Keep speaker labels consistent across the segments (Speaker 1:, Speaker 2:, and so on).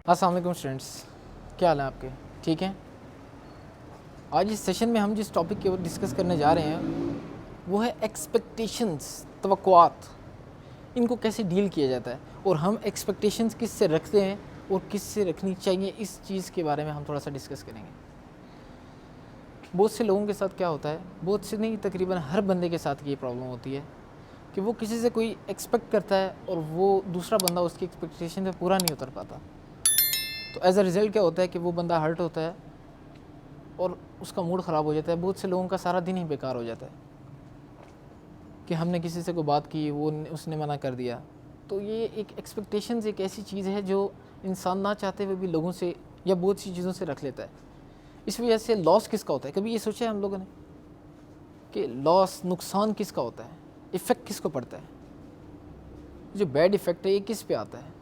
Speaker 1: السلام علیکم اسٹوڈنٹس، کیا حال ہے آپ کے؟ ٹھیک ہیں؟ آج اس سیشن میں ہم جس ٹاپک کے اوپر ڈسکس کرنے جا رہے ہیں وہ ہے ایکسپیکٹیشنز، توقعات. ان کو کیسے ڈیل کیا جاتا ہے اور ہم ایکسپیکٹیشنز کس سے رکھتے ہیں اور کس سے رکھنی چاہیے، اس چیز کے بارے میں ہم تھوڑا سا ڈسکس کریں گے. بہت سے لوگوں کے ساتھ کیا ہوتا ہے، بہت سے نہیں، تقریباً ہر بندے کے ساتھ یہ پرابلم ہوتی ہے کہ وہ کسی سے کوئی ایکسپیکٹ کرتا ہے اور وہ دوسرا بندہ اس کی ایکسپیکٹیشن پہ پورا نہیں اتر پاتا. تو ایز اے ریزلٹ کیا ہوتا ہے کہ وہ بندہ ہرٹ ہوتا ہے اور اس کا موڈ خراب ہو جاتا ہے. بہت سے لوگوں کا سارا دن ہی بیکار ہو جاتا ہے کہ ہم نے کسی سے کوئی بات کی، اس نے منع کر دیا. تو یہ ایک ایکسپیکٹیشنز ایک ایسی چیز ہے جو انسان نہ چاہتے ہوئے بھی لوگوں سے یا بہت سی چیزوں سے رکھ لیتا ہے. اس وجہ سے لاس کس کا ہوتا ہے؟ کبھی یہ سوچا ہے ہم لوگوں نے کہ لاس، نقصان کس کا ہوتا ہے؟ ایفیکٹ کس کو پڑتا ہے؟ جو بیڈ ایفیکٹ ہے یہ کس پہ آتا ہے؟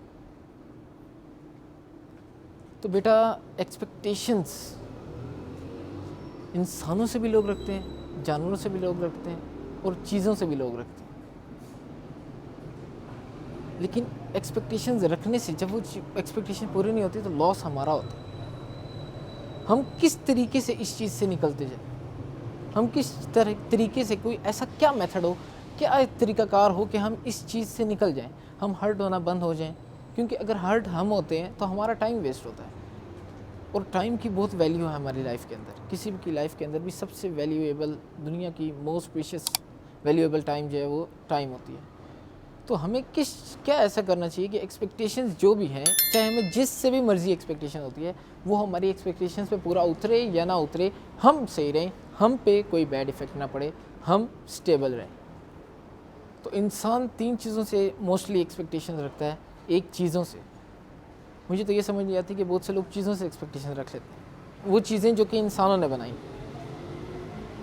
Speaker 1: تو بیٹا ایکسپیکٹیشنز انسانوں سے بھی لوگ رکھتے ہیں، جانوروں سے بھی لوگ رکھتے ہیں اور چیزوں سے بھی لوگ رکھتے ہیں. لیکن ایکسپیکٹیشنز رکھنے سے جب وہ ایکسپیکٹیشن پوری نہیں ہوتی تو لاس ہمارا ہوتا ہے. ہم کس طریقے سے اس چیز سے نکلتے جائیں، ہم کس طریقے سے، کوئی ایسا کیا میتھڈ ہو، کیا طریقہ کار ہو کہ ہم اس چیز سے نکل جائیں، ہم ہرٹ ہونا بند ہو جائیں. کیونکہ اگر ہرٹ ہم ہوتے ہیں تو ہمارا ٹائم ویسٹ ہوتا ہے اور ٹائم کی بہت ویلیو ہے ہماری لائف کے اندر. کسی کی لائف کے اندر بھی سب سے ویلیویبل، دنیا کی موسٹ پریشیس ویلیویبل ٹائم جو ہے وہ ٹائم ہوتی ہے. تو ہمیں کیا ایسا کرنا چاہیے کہ ایکسپیکٹیشنز جو بھی ہیں، چاہے ہمیں جس سے بھی مرضی ایکسپیکٹیشن ہوتی ہے، وہ ہماری ایکسپیکٹیشنز پہ پورا اترے یا نہ اترے، ہم صحیح رہیں، ہم پہ کوئی بیڈ ایفیکٹ نہ پڑے، ہم سٹیبل رہیں. تو انسان 3 چیزوں سے موسٹلی ایکسپیکٹیشن رکھتا ہے. ایک چیزوں سے، مجھے تو یہ سمجھ نہیں آتی کہ بہت سے لوگ چیزوں سے ایکسپیکٹیشن رکھ لیتے ہیں. وہ چیزیں جو کہ انسانوں نے بنائیں.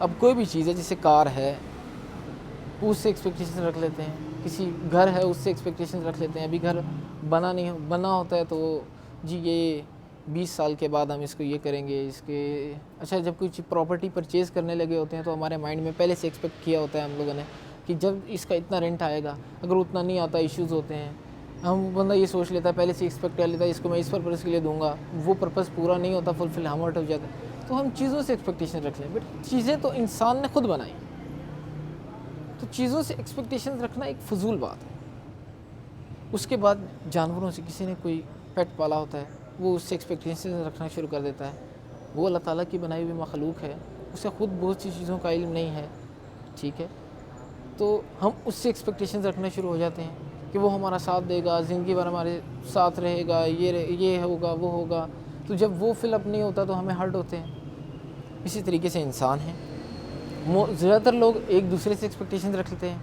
Speaker 1: اب کوئی بھی چیز ہے، جیسے کار ہے، اس سے ایکسپیکٹیشن رکھ لیتے ہیں. کسی گھر ہے، اس سے ایکسپیکٹیشن رکھ لیتے ہیں. ابھی گھر بنا ہوتا ہے تو جی یہ 20 سال کے بعد ہم اس کو یہ کریں گے، اس کے اچھا جب کوئی پراپرٹی پرچیز کرنے لگے ہوتے ہیں تو ہمارے مائنڈ میں پہلے سے ایکسپیکٹ کیا ہوتا ہے ہم لوگوں نے کہ جب اس کا اتنا رینٹ آئے گا، اگر اتنا نہیں آتا ایشوز ہوتے ہیں. ہم بندہ یہ سوچ لیتا ہے، پہلے سے ایکسپیکٹ کر لیتا ہے اس کو میں اس پرپز کے لیے دوں گا، وہ پرپز پورا نہیں ہوتا، فلفل ہم ہرٹ ہو جاتا ہے. تو ہم چیزوں سے ایکسپیکٹیشن رکھ لیں، بٹ چیزیں تو انسان نے خود بنائی. تو چیزوں سے ایکسپیکٹیشن رکھنا ایک فضول بات ہے. اس کے بعد جانوروں سے، کسی نے کوئی پیٹ پالا ہوتا ہے، وہ اس سے ایکسپیکٹیشن رکھنا شروع کر دیتا ہے. وہ اللہ تعالیٰ کی بنائی ہوئی مخلوق ہے، اسے خود بہت سی چیزوں کا علم نہیں ہے، ٹھیک ہے. تو ہم اس سے ایکسپیکٹیشن رکھنا شروع ہو جاتے ہیں کہ وہ ہمارا ساتھ دے گا، زندگی بھر ہمارے ساتھ رہے گا، یہ ہوگا، وہ ہوگا. تو جب وہ فل اپ نہیں ہوتا تو ہمیں ہرٹ ہوتے ہیں. اسی طریقے سے انسان ہیں، زیادہ تر لوگ ایک دوسرے سے ایکسپیکٹیشن رکھ لیتے ہیں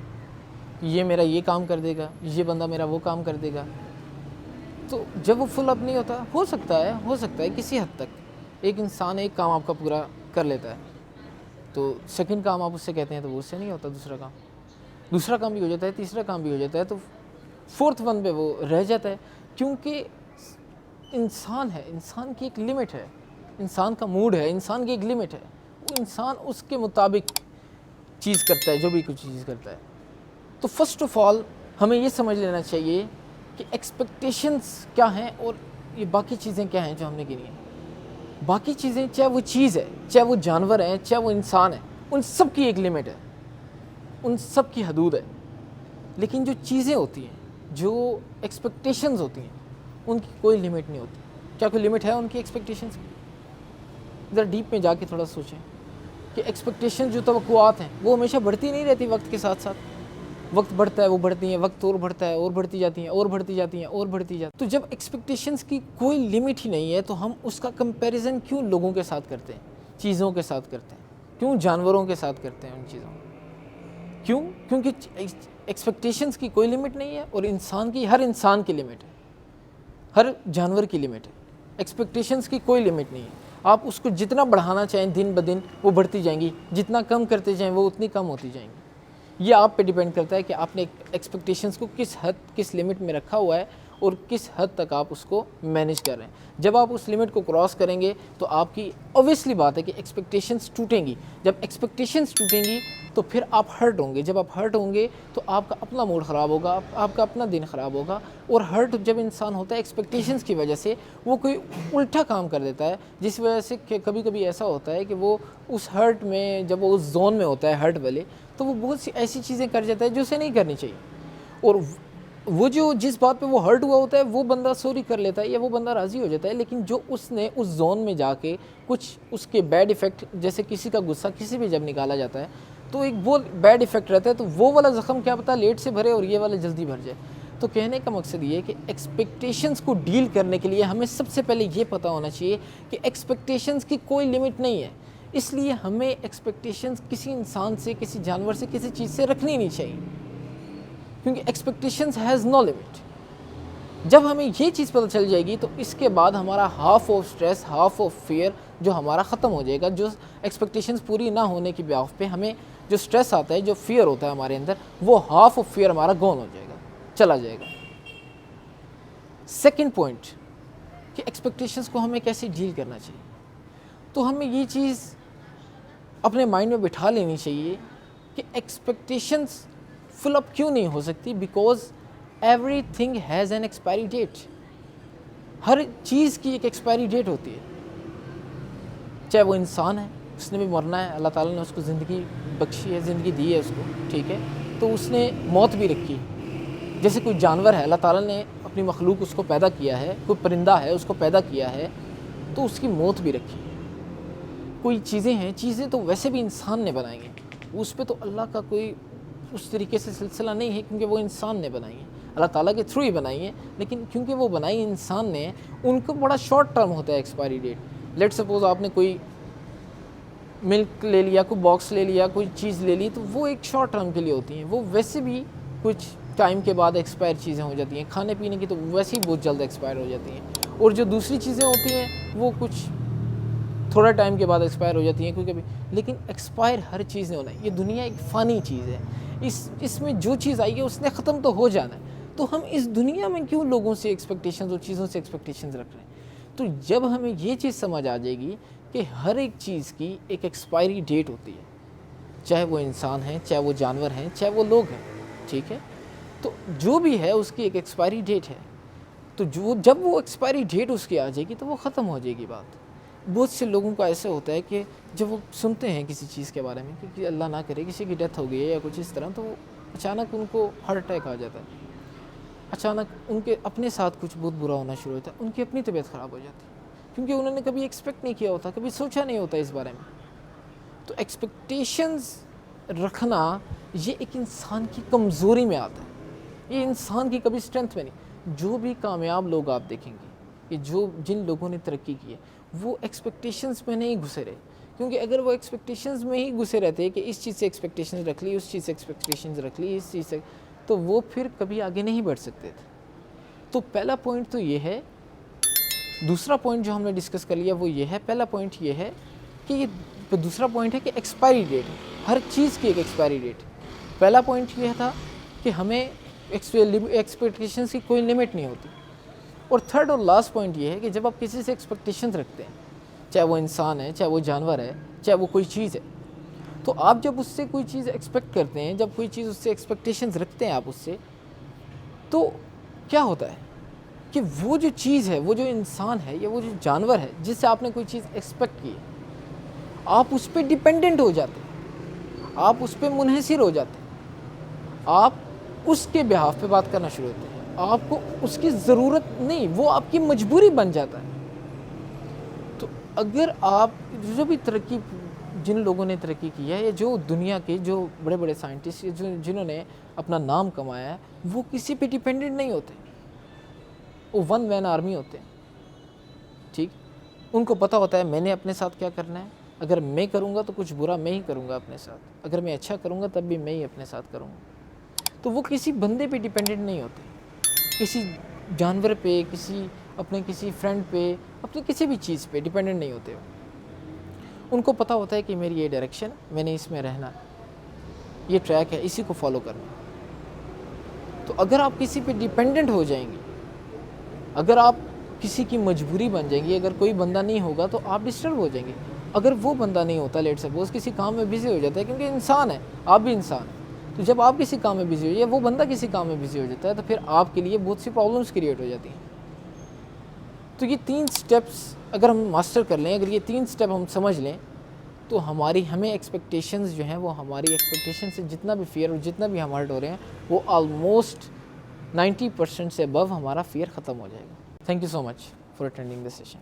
Speaker 1: کہ یہ میرا یہ کام کر دے گا، یہ بندہ میرا وہ کام کر دے گا. تو جب وہ فل اپ نہیں ہوتا، ہو سکتا ہے کسی حد تک ایک انسان ایک کام آپ کا پورا کر لیتا ہے، تو سیکنڈ کام آپ اس سے کہتے ہیں تو وہ اس سے نہیں ہوتا. دوسرا کام بھی ہو جاتا ہے، تیسرا کام بھی ہو جاتا ہے، تو فورتھ ون پہ وہ رہ جاتا ہے. کیونکہ انسان ہے، انسان کی ایک لمٹ ہے، انسان کا موڈ ہے، انسان کی ایک لمٹ ہے. وہ انسان اس کے مطابق چیز کرتا ہے، جو بھی کچھ چیز کرتا ہے. تو فرسٹ آف آل ہمیں یہ سمجھ لینا چاہیے کہ ایکسپیکٹیشنز کیا ہیں اور یہ باقی چیزیں کیا ہیں جو ہم نے گنی ہیں. باقی چیزیں، چاہے وہ چیز ہے، چاہے وہ جانور ہیں، چاہے وہ انسان ہے، ان سب کی ایک لمٹ ہے، ان سب کی حدود ہے. لیکن جو چیزیں ہوتی ہیں، جو ایکسپیکٹیشنز ہوتی ہیں، ان کی کوئی لمٹ نہیں ہوتی. کیا کوئی لمٹ ہے ان کی ایکسپیکٹیشنز کی؟ ذرا ڈیپ میں جا کے تھوڑا سوچیں کہ ایکسپیکٹیشن جو توقعات ہیں وہ ہمیشہ بڑھتی نہیں رہتی. وقت کے ساتھ ساتھ وقت بڑھتا ہے، وہ بڑھتی ہیں، وقت اور بڑھتا ہے، اور بڑھتی جاتی ہیں، اور بڑھتی جاتی ہیں، اور بڑھتی جاتی ہیں. تو جب ایکسپیکٹیشنز کی کوئی لمٹ ہی نہیں ہے تو ہم اس کا کمپیریزن کیوں لوگوں کے ساتھ کرتے ہیں، چیزوں کے ساتھ کرتے ہیں، کیوں جانوروں کے ساتھ کرتے ہیں ان چیزوں؟ کیوں؟ کیونکہ ایکسپیکٹیشنز کی کوئی لمٹ نہیں ہے اور ہر انسان کی لمٹ ہے، ہر جانور کی لمٹ ہے. ایکسپیکٹیشنز کی کوئی لمٹ نہیں ہے. آپ اس کو جتنا بڑھانا چاہیں دن بدن وہ بڑھتی جائیں گی، جتنا کم کرتے جائیں وہ اتنی کم ہوتی جائیں گی. یہ آپ پہ ڈیپینڈ کرتا ہے کہ آپ نے ایکسپیکٹیشنز کو کس لمٹ میں رکھا ہوا ہے اور کس حد تک آپ اس کو مینیج کر رہے ہیں. جب آپ اس لمٹ کو کراس کریں گے تو آپ کی اوبویسلی بات ہے کہ ایکسپیکٹیشنز ٹوٹیں گی. جب ایکسپیکٹیشنز ٹوٹیں گی تو پھر آپ ہرٹ ہوں گے. جب آپ ہرٹ ہوں گے تو آپ کا اپنا موڈ خراب ہوگا, آپ کا اپنا دن خراب ہوگا. اور ہرٹ جب انسان ہوتا ہے ایکسپیکٹیشنز کی وجہ سے, وہ کوئی الٹا کام کر دیتا ہے, جس وجہ سے کہ کبھی کبھی ایسا ہوتا ہے کہ وہ اس ہرٹ میں, جب وہ اس زون میں ہوتا ہے ہرٹ والے, تو وہ بہت سی ایسی چیزیں کر جاتا ہے جو اسے نہیں کرنی چاہیے. اور وہ جو جس بات پہ وہ ہرٹ ہوا ہوتا ہے وہ بندہ سوری کر لیتا ہے یا وہ بندہ راضی ہو جاتا ہے, لیکن جو اس نے اس زون میں جا کے کچھ اس کے بیڈ ایفیکٹ, جیسے کسی کا غصہ کسی بھی جب نکالا جاتا ہے تو ایک بہت بیڈ ایفیکٹ رہتا ہے, تو وہ والا زخم کیا پتہ لیٹ سے بھرے اور یہ والا جلدی بھر جائے. تو کہنے کا مقصد یہ ہے کہ ایکسپیکٹیشنز کو ڈیل کرنے کے لیے ہمیں سب سے پہلے یہ پتہ ہونا چاہیے کہ ایکسپیکٹیشنز کی کوئی لمٹ نہیں ہے. اس لیے ہمیں ایکسپیکٹیشنز کسی انسان سے, کسی جانور سے, کسی چیز سے رکھنی نہیں چاہیے, کیونکہ ایکسپیکٹیشنز ہیز نو لمٹ. جب ہمیں یہ چیز پتہ چل جائے گی تو اس کے بعد ہمارا half of stress, half of fear جو ہمارا ختم ہو جائے گا. جو ایکسپیکٹیشنز پوری نہ ہونے کی بیاف پہ ہمیں جو اسٹریس آتا ہے, جو فیئر ہوتا ہے ہمارے اندر, وہ ہاف آف فیئر ہمارا گون ہو جائے گا, چلا جائے گا. سیکنڈ پوائنٹ کہ ایکسپیکٹیشنز کو ہمیں کیسے ڈیل کرنا چاہیے, تو ہمیں یہ چیز اپنے مائنڈ میں بٹھا لینی چاہیے کہ ایکسپیکٹیشنز فل اپ کیوں نہیں ہو سکتی, because everything has an expiry date. ہر چیز کی ایک ایکسپائری ڈیٹ ہوتی ہے. چاہے وہ انسان ہے, اس نے بھی مرنا ہے, اللہ تعالیٰ نے اس کو زندگی بخشی ہے, زندگی دی ہے اس کو, ٹھیک ہے, تو اس نے موت بھی رکھی. جیسے کوئی جانور ہے, اللہ تعالیٰ نے اپنی مخلوق اس کو پیدا کیا ہے, کوئی پرندہ ہے اس کو پیدا کیا ہے تو اس کی موت بھی رکھی. کوئی چیزیں ہیں, چیزیں تو ویسے بھی انسان نے بنائی ہیں, اس پہ تو اللہ کا کوئی اس طریقے سے سلسلہ نہیں ہے, کیونکہ وہ انسان نے بنائی ہیں, اللہ تعالیٰ کے تھرو ہی بنائی ہیں, لیکن کیونکہ وہ بنائی انسان نے, ان کو بڑا شارٹ ٹرم ہوتا ہے ایکسپائری ڈیٹ. لیٹ سپوز آپ نے کوئی ملک لے لیا, کوئی باکس لے لیا, کوئی چیز لے لی, تو وہ ایک شارٹ ٹرم کے لیے ہوتی ہیں. وہ ویسے بھی کچھ ٹائم کے بعد ایکسپائر چیزیں ہو جاتی ہیں. کھانے پینے کی تو ویسے ہی بہت جلد ایکسپائر ہو جاتی ہیں, اور جو دوسری چیزیں ہوتی ہیں وہ کچھ تھوڑا ٹائم کے بعد ایکسپائر ہو جاتی ہیں کیونکہ بھی. لیکن ایکسپائر ہر چیز نے ہونا ہے. یہ دنیا ایک فانی چیز ہے, اس میں جو چیز آئی ہے اس نے ختم تو ہو جانا ہے. تو ہم اس دنیا میں کیوں لوگوں سے ایکسپیکٹیشنز اور چیزوں سے ایکسپیکٹیشنز رکھ رہے ہیں. تو جب ہمیں یہ چیز سمجھ آ جائے گی کہ ہر ایک چیز کی ایک ایکسپائری ڈیٹ ہوتی ہے, چاہے وہ انسان ہیں, چاہے وہ جانور ہیں, چاہے وہ لوگ ہیں, ٹھیک ہے, تو جو بھی ہے اس کی ایک ایکسپائری ڈیٹ ہے. تو جب وہ ایکسپائری ڈیٹ اس کی آ جائے گی تو وہ ختم ہو جائے گی بات. بہت سے لوگوں کا ایسا ہوتا ہے کہ جب وہ سنتے ہیں کسی چیز کے بارے میں کہ اللہ نہ کرے کسی کی ڈیتھ ہو گئی ہے یا کچھ اس طرح, تو وہ اچانک ان کو ہارٹ اٹیک آ جاتا ہے, اچانک ان کے اپنے ساتھ کچھ بہت برا ہونا شروع ہوتا ہے, ان کی اپنی طبیعت خراب ہو جاتی ہے, کیونکہ انہوں نے کبھی ایکسپیکٹ نہیں کیا ہوتا, کبھی سوچا نہیں ہوتا اس بارے میں. تو ایکسپیکٹیشنز رکھنا یہ ایک انسان کی کمزوری میں آتا ہے, یہ انسان کی کبھی اسٹرینتھ میں نہیں. جو بھی کامیاب لوگ آپ دیکھیں گے کہ جن لوگوں نے ترقی کی ہے وہ ایکسپیکٹیشنز میں نہیں گھسے رہے, کیونکہ اگر وہ ایکسپیکٹیشنز میں ہی گھسے رہتے کہ اس چیز سے ایکسپیکٹیشنز رکھ لی, اس چیز سے ایکسپیکٹیشنز رکھ لی, اس چیز سے, تو وہ پھر کبھی آگے نہیں بڑھ سکتے تھے. تو پہلا پوائنٹ تو یہ ہے. دوسرا پوائنٹ جو ہم نے ڈسکس کر لیا وہ یہ ہے, پہلا پوائنٹ یہ ہے کہ یہ دوسرا پوائنٹ ہے کہ ایکسپائری ڈیٹ, ہر چیز کی ایک ایکسپائری ڈیٹ. پہلا پوائنٹ یہ تھا کہ ہمیں ایکسپیکٹیشنز کی کوئی لمٹ نہیں ہوتی. اور تھرڈ اور لاسٹ پوائنٹ یہ ہے کہ جب آپ کسی سے ایکسپیکٹیشنز رکھتے ہیں, چاہے وہ انسان ہے, چاہے وہ جانور ہے, چاہے وہ کوئی چیز ہے, تو آپ جب اس سے کوئی چیز ایکسپیکٹ کرتے ہیں, جب کوئی چیز اس سے ایکسپیکٹیشنز رکھتے ہیں آپ اس سے, تو کیا ہوتا ہے کہ وہ جو چیز ہے, وہ جو انسان ہے یا وہ جو جانور ہے جس سے آپ نے کوئی چیز ایکسپیکٹ کی ہے, آپ اس پہ ڈیپینڈنٹ ہو جاتے ہیں, آپ اس پہ منحصر ہو جاتے ہیں, آپ اس کے بہاف پہ بات کرنا شروع ہوتے ہیں, آپ کو اس کی ضرورت نہیں, وہ آپ کی مجبوری بن جاتا ہے. تو اگر آپ جو بھی ترقی, جن لوگوں نے ترقی کی ہے یا جو دنیا کے جو بڑے بڑے سائنٹسٹ جنہوں نے اپنا نام کمایا ہے, وہ کسی پہ ڈیپینڈنٹ نہیں ہوتے, وہ ون مین آرمی ہوتے ہیں, ٹھیک. ان کو پتہ ہوتا ہے میں نے اپنے ساتھ کیا کرنا ہے, اگر میں کروں گا تو کچھ برا میں ہی کروں گا اپنے ساتھ, اگر میں اچھا کروں گا تب بھی میں ہی اپنے ساتھ کروں گا. تو وہ کسی بندے پہ ڈیپینڈنٹ نہیں ہوتے, کسی جانور پہ, کسی فرینڈ پہ, اپنی کسی بھی چیز پہ ڈیپینڈنٹ نہیں ہوتے. ان کو پتہ ہوتا ہے کہ میری یہ ڈائریکشن, میں نے اس میں رہنا, یہ ٹریک ہے, اسی کو فالو کرنا. تو اگر آپ کسی پہ ڈیپینڈنٹ ہو جائیں گے, اگر آپ کسی کی مجبوری بن جائیں گی, اگر کوئی بندہ نہیں ہوگا تو آپ ڈسٹرب ہو جائیں گے. اگر وہ بندہ نہیں ہوتا، لیٹ سپوز کسی کام میں بزی ہو جاتا ہے، کیونکہ انسان ہے، آپ بھی انسان ہیں، تو جب آپ کسی کام میں بزی ہو یا وہ بندہ کسی کام میں بزی ہو جاتا ہے تو پھر آپ کے لیے بہت سی پرابلمس کریٹ ہو جاتی ہیں. تو یہ 3 سٹیپس اگر ہم ماسٹر کر لیں، اگر یہ 3 سٹیپ ہم سمجھ لیں تو ہمیں ایکسپیکٹیشنز جو ہیں وہ ہماری ایکسپیکٹیشن سے جتنا بھی فیئر اور جتنا بھی ہم ہرٹ ہو رہے ہیں وہ آلموسٹ 90% سے ابو ہمارا فیئر ختم ہو جائے گا. Thank you so much for attending this session.